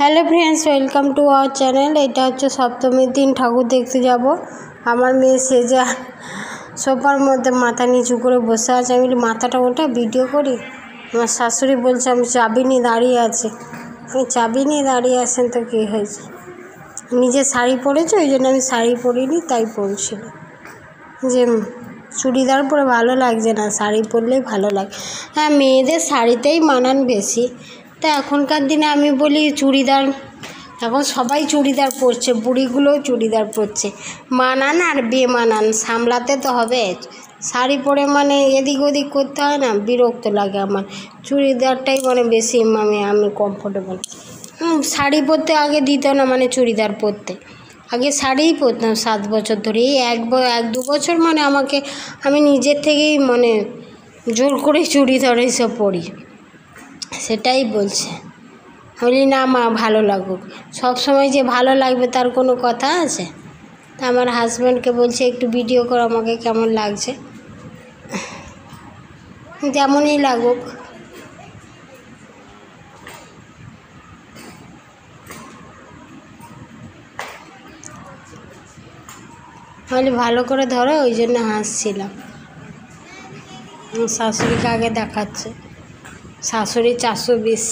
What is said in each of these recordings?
Hello friends, welcome to our channel. এটা হচ্ছে সপ্তমীর দিন ঠাকুর দেখতে যাব। আমার মেয়ে সেজা সোফার মধ্যে মাথা নিচু করে বসে আছে। আমি মাথাটা ওটা ভিডিও করি। আমার শাশুড়ি বলছে আমি চাবি নিয়ে দাঁড়িয়ে আছি। আমি চাবি নিয়ে দাঁড়িয়ে আছেন তো কী হয়েছে? নিজে শাড়ি পরেছে, ওই জন্য আমি শাড়ি পরিনি, তাই পরছিল যে চুড়িদার পরে ভালো লাগছে না, শাড়ি পরলেই ভালো লাগে। হ্যাঁ, মেয়েদের শাড়িতেই মানান বেশি। তা এখনকার দিনে আমি বলি চুড়িদার, এখন সবাই চুড়িদার পরছে, বুড়িগুলোও চুড়িদার পরছে। মানান আর বেমানান সামলাতে তো হবে। শাড়ি পরে মানে এদিক ওদিক করতে হয় না, বিরক্ত লাগে আমার। চুড়িদারটাই মানে বেশি আমি কমফোর্টেবল। শাড়ি পরতে আগে দিত না, মানে চুড়িদার পরতে আগে শাড়িই পরতাম 7 বছর ধরে। এই 1-2 বছর মানে আমি নিজের থেকেই মানে জোর করে চুড়িদার এসব পরি। সেটাই বলছে। বলি না মা, ভালো লাগুক। সব সময় যে ভালো লাগবে তার কোনো কথা আছে? তা আমার হাজব্যান্ডকে বলছে একটু ভিডিও কর আমাকে কেমন লাগছে, যেমনই লাগুক। বলি ভালো করে ধরো, ওই জন্য হাসছিলাম। শাশুড়িকে আগে দেখাচ্ছে। শাশুড়ি 420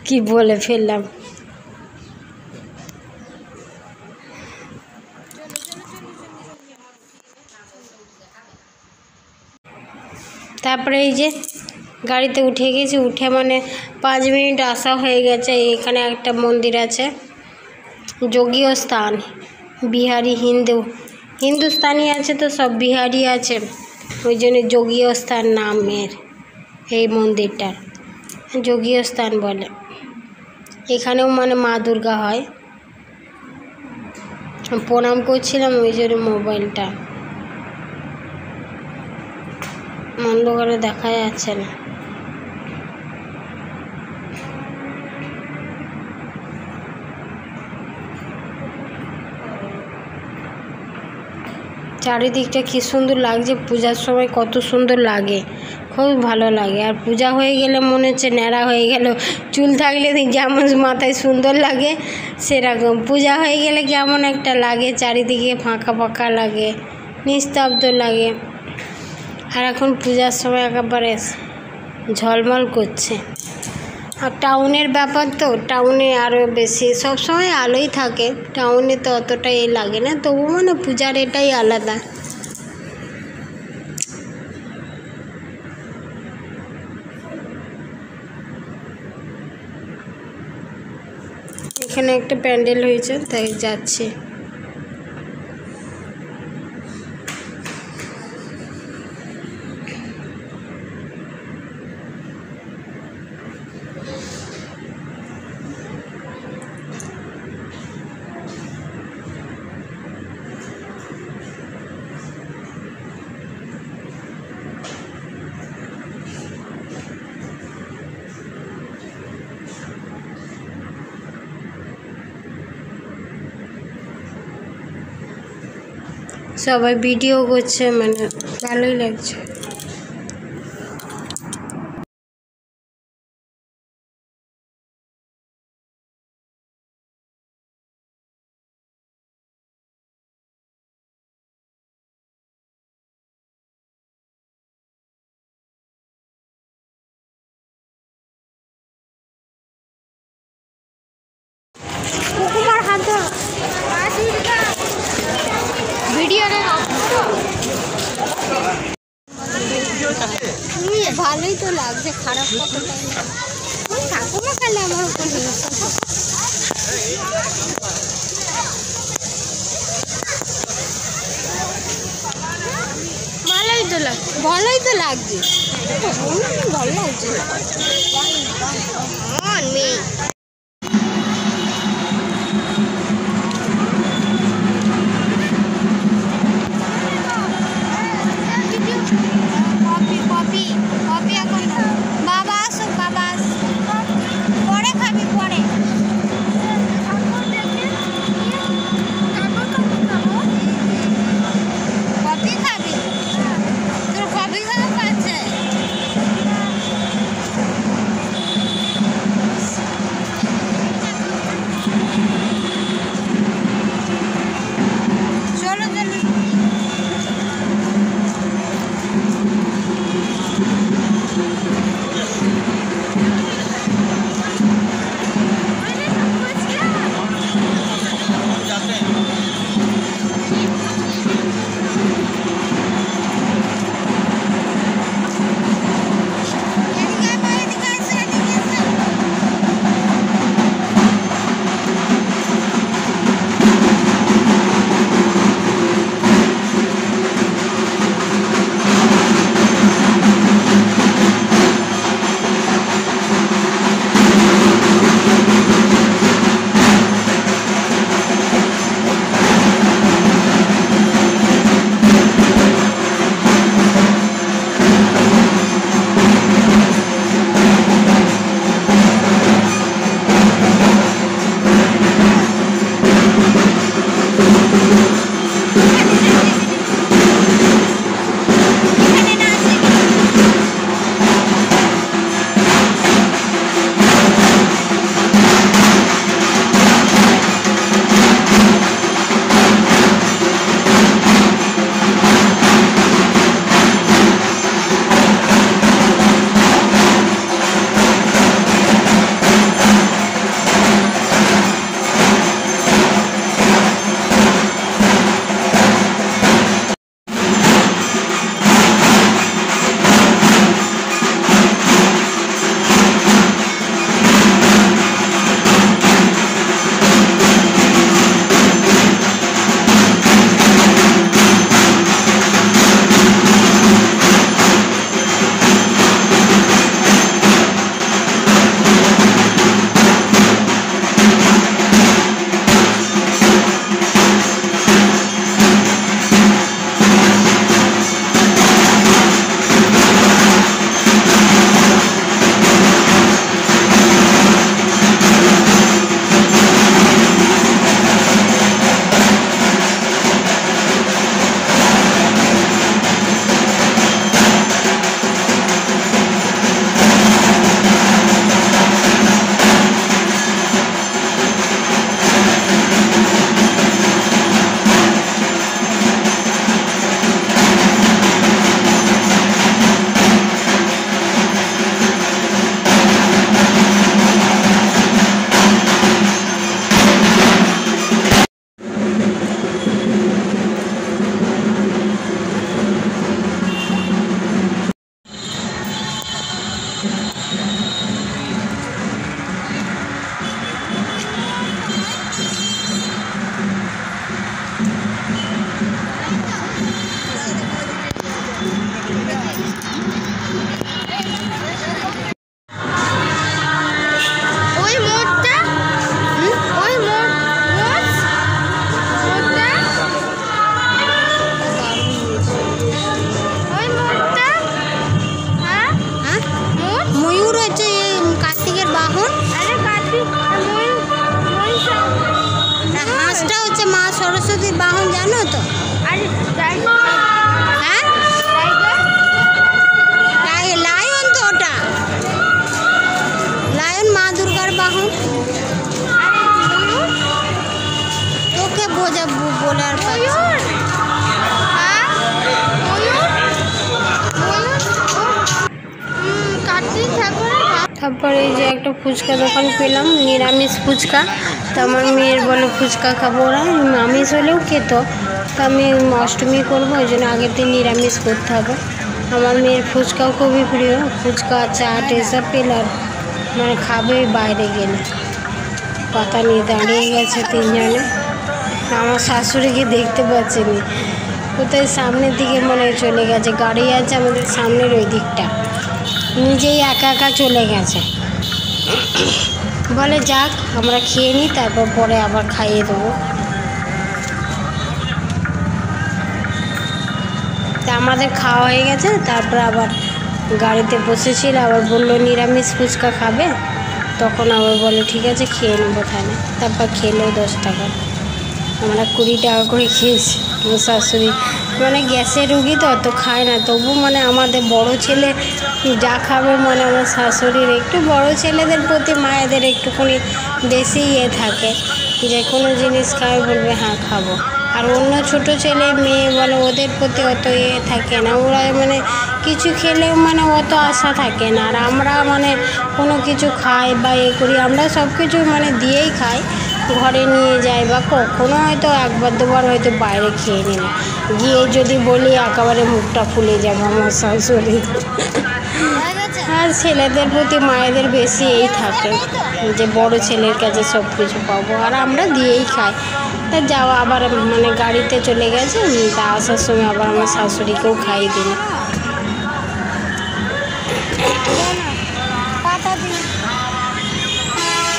কি বলে ফেললাম। তারপরে এই যে গাড়িতে উঠে গেছি, উঠে মানে 5 মিনিট আসা হয়ে গেছে। এখানে একটা মন্দির আছে, যোগীয় স্থান। বিহারি হিন্দুস্তানি আছে তো, সব বিহারি আছে, ওই জন্য যোগীয় স্থান নামের এই মন্দিরটার, যোগীয় স্থান বলে। এখানেও মানে মা দুর্গা হয়। প্রণাম করছিলাম, ওই জন্য মোবাইলটা অন্ধকারে দেখা যাচ্ছে না। চারিদিকটা কি সুন্দর লাগছে, পূজার সময় কত সুন্দর লাগে, খুব ভালো লাগে। আর পূজা হয়ে গেলে মনে হচ্ছে ন্যাড়া হয়ে গেল। চুল থাকলে যেমন মাথায় সুন্দর লাগে, সেরকম পূজা হয়ে গেলে কেমন একটা লাগে, চারিদিকে ফাঁকা ফাঁকা লাগে, নিস্তব্ধ লাগে। আর এখন পূজার সময় একেবারে ঝলমল করছে। আর টাউনের ব্যাপার তো, টাউনে আরও বেশি, সবসময় আলোই থাকে। টাউনে তো অতটা লাগে না, তবু মানে পূজার এটাই আলাদা। এখানে একটা প্যান্ডেল হয়েছে, তাই যাচ্ছে। সবাই ভিডিও করছে, মানে ভালোই লাগছে। ভালোই তো লাগছে, খারাপ কতটা ঠাকুমা খালে আমার উপর ভালোই তো লাগছে, ভালো লাগছে। হ্যাঁ লায়ন তো ওটা, লায়ন মা দুর্গার বাহন। তোকে বলে আর পাচ্ছি। তারপরে এই যে একটা ফুচকা দোকান পেলাম, নিরামিষ ফুচকা। তো আমার মেয়ের বলে ফুচকা খাবো, ওরা আমিষ হলেও খেত, তো আমি অষ্টমী করবো, ওই জন্য আগের দিন নিরামিষ করতে হবে। আমার মেয়ের ফুচকাও খুবই প্রিয়, ফুচকা চাট এসব পেলে আর মানে খাবে বাইরে গেলে। পাতা নিয়ে দাঁড়িয়ে গেছে তিনজনে, আমার শাশুড়িকে দেখতে পাচ্ছেনি, কোথায় সামনের দিকে মনে হয় চলে গেছে, গাড়ি আছে আমাদের সামনের ওই দিকটা, নিজেই একা একা চলে গেছে। বলে যাক আমরা খেয়ে নিই, তারপর পরে আবার খাইয়ে দেবো। তা আমাদের খাওয়া হয়ে গেছে, তারপর আবার গাড়িতে বসেছিল, আবার বললো নিরামিষ ফুচকা খাবে, তখন আবার বলে ঠিক আছে খেয়ে নেবো তাহলে। তারপর খেলেও 10 টাকা, আমরা 20 টাকা করে খেয়েছি। আমার শাশুড়ি মানে গ্যাসের রুগী তো অত খায় না, তবু মানে আমাদের বড় ছেলে যা খাবে, মানে আমার শাশুড়ির একটু বড় ছেলেদের প্রতি মায়েদের একটুখানি বেশি থাকে, যে কোনো জিনিস খাবে বলবে হ্যাঁ খাবো। আর অন্য ছোট ছেলে মেয়ে বলে ওদের প্রতি অত থাকে না, ওরা মানে কিছু খেলেও মানে অত আশা থাকে না। আর আমরা মানে কোনো কিছু খাই বা করি, আমরা সব কিছু মানে দিয়েই খাই, ঘরে নিয়ে যাই বা কখনো হয়তো একবার দুবার হয়তো বাইরে খেয়ে নিলাম, গিয়ে যদি বলি একেবারে মুখটা ফুলে যাবে আমার শাশুড়ি। আর ছেলেদের প্রতি মায়েদের বেশি থাকে, যে বড় ছেলের কাছে সব কিছু পাবো, আর আমরা দিয়েই খাই। তা যাওয়া আবার মানে গাড়িতে চলে গেছে, তা আসার সময় আবার আমার শাশুড়িকেও খাইয়ে দিল।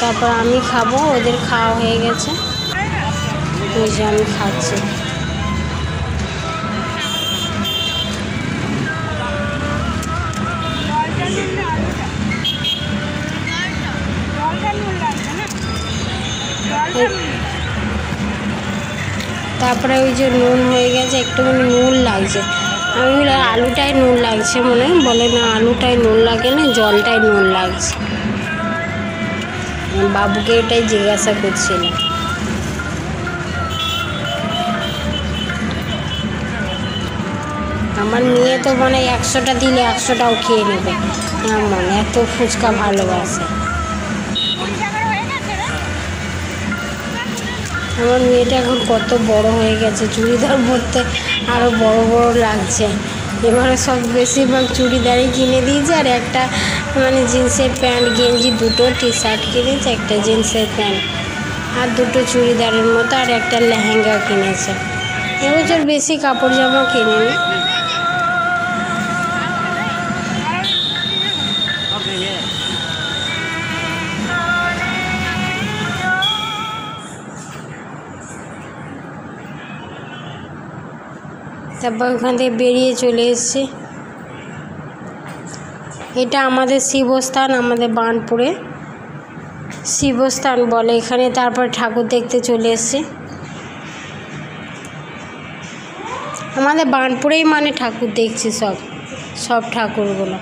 তারপর আমি খাবো, ওদের খাওয়া হয়ে গেছে, ওই যে আমি খাচ্ছি। তারপরে ওই যে নুন হয়ে গেছে, একটুখানি নুন লাগছে, আমি বলি আলুটাই নুন লাগছে মনে হয়, বলে না আলুটাই নুন লাগে না, জলটাই নুন লাগছে। বাবুকে এটাই জিজ্ঞাসা করছিলাম। আমার মেয়ে তো মানে 100টা দিলে 100টাও খেয়ে নেবে, মানে এত ফুচকা ভালোবাসে। আমার মেয়েটা এখন কত বড় হয়ে গেছে, চুড়িদার পরতে আরও বড় বড় লাগছে। এবারে সব বেশিরভাগ চুড়িদারই কিনে দিয়েছে, আর একটা মানে জিন্সের প্যান্ট গেঞ্জি, দুটো টি শার্ট কিনেছে, একটা জিন্সের প্যান্ট আর দুটো চুড়িদারের মতো, আর একটা লেহেঙ্গা কিনেছে। এবছর বেশি কাপড় জামা কিনেনি। তারপর ওখান থেকে বেরিয়ে চলে এসেছি। এটা আমাদের শিবস্থান, আমাদের বার্নপুরে শিবস্থান বলে এখানে। তারপর ঠাকুর দেখতে চলে এসেছি, আমাদের বার্নপুরেই মানে ঠাকুর দেখছি সব ঠাকুরগুলো।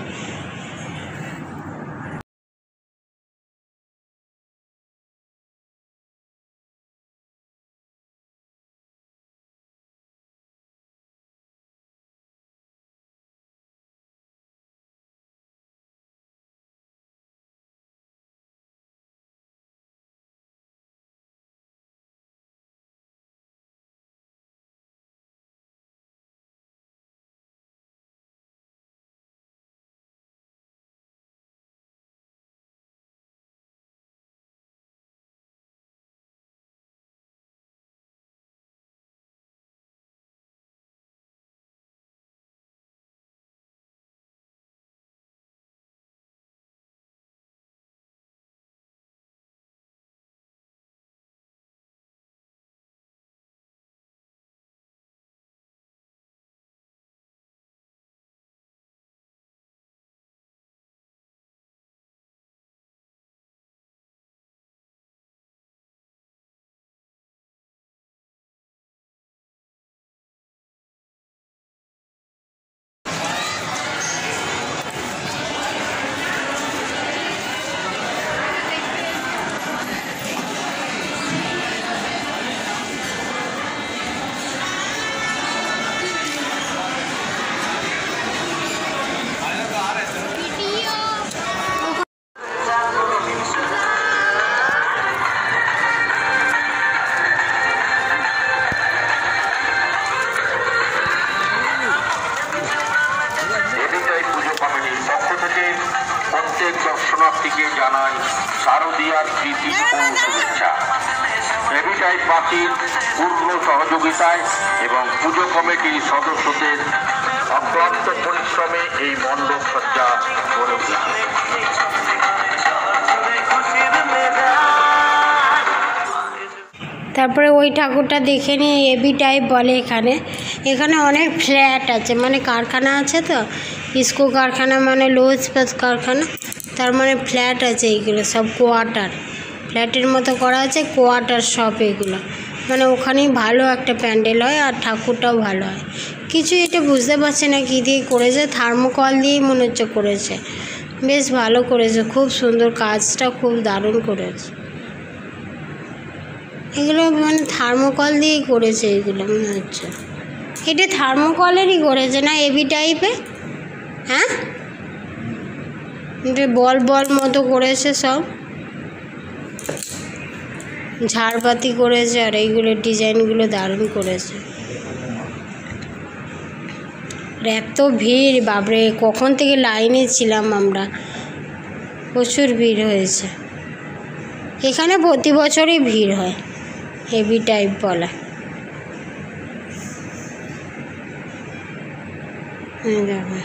শারদীয়ার প্রীতি ও শুভেচ্ছা। বেবি টাইপ পাখির পূর্ণ সহযোগিতায় এবং পুজো কমিটির সদস্যদের অক্লান্ত পরিশ্রমে এই মণ্ডপ সজ্জা গড়ে উঠেছে। তারপরে ওই ঠাকুরটা দেখে নিয়ে এবি টাইপ বলে। এখানে অনেক ফ্ল্যাট আছে, মানে কারখানা আছে তো, ইস্কো কারখানা মানে লো স্পেস কারখানা, তার মানে ফ্ল্যাট আছে। এইগুলো সব কোয়ার্টার, ফ্ল্যাটের মতো করা আছে, কোয়ার্টার সব এগুলো। মানে ওখানেই ভালো একটা প্যান্ডেল হয় আর ঠাকুরটাও ভালো হয়। কিছু এটা বুঝতে পারছি না কী দিয়ে করেছে, থার্মোকল দিয়েই মনে হচ্ছে করেছে। বেশ ভালো করেছে, খুব সুন্দর, কাজটা খুব দারুণ করেছে। এগুলো মানে থার্মোকল দিয়েই করেছে, এগুলো মনে হচ্ছে এটা থার্মোকলেরই করেছে না, এবি টাইপে। হ্যাঁ, এটা বল বল মতো করেছে, সব ঝাড়বাতি করেছে আর এইগুলোর ডিজাইনগুলো দারুণ করেছে। এত ভিড়, বাপরে, কখন থেকে লাইনে ছিলাম আমরা, প্রচুর ভিড় হয়েছে। এখানে প্রতি বছরই ভিড় হয়, হেভি টাইপ বলা। দেখো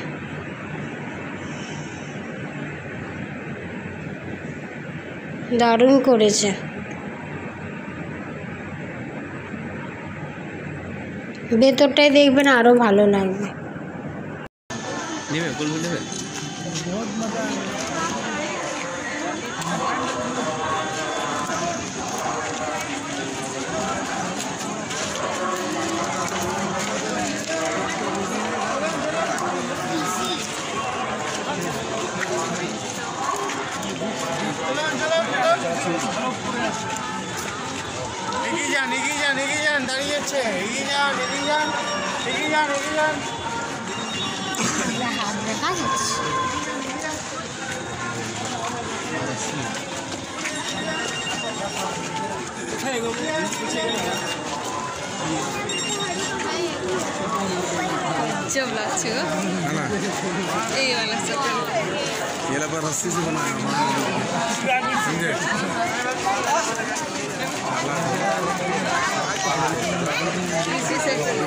দারুণ করেছে। ভেতরটাই দেখবেন আরো ভালো লাগবে। এগিয়ে যান, দাঁড়িয়ে যাচ্ছে, এগিয়ে যান। হাত দেখা যাচ্ছে। जब लागছে গো এই वाला सेकंड ये ला पर रस्सी से बनाया समझे। इसी सेकंड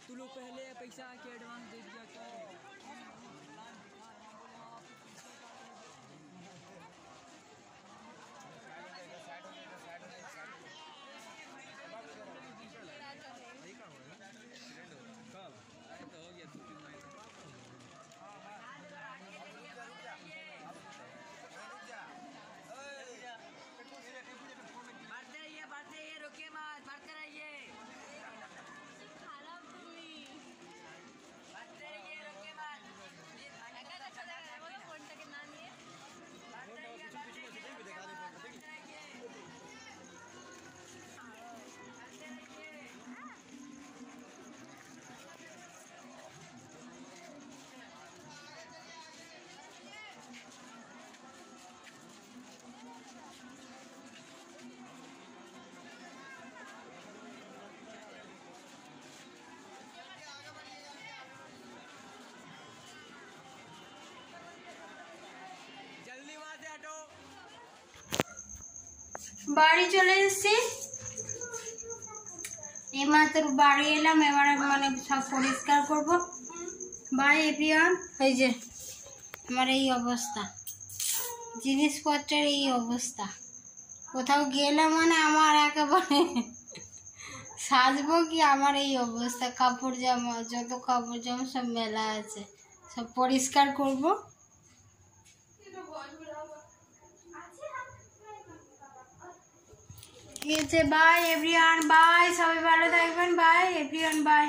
तू लोग पहले पैसा के एडवांस दे दिया तो बढ़ते रहिए, रुकिए मत, बढ़ते रहिए। বাড়ি চলে এসেছি, এইমাত্র বাড়ি এলাম। এবারে মানে সব পরিষ্কার করব। By everyone. এই যে আমার এই অবস্থা, জিনিসপত্রের এই অবস্থা। কোথাও গেলে মানে আমার একেবারে সাজবো কি, আমার এই অবস্থা। কাপড় জামা, যত কাপড় জামা সব মেলা আছে, সব পরিষ্কার করব। ঠিক আছে, বাই এভরিওয়ান, বাই, সবাই ভালো থাকবেন, বাই এভরিওয়ান, বাই।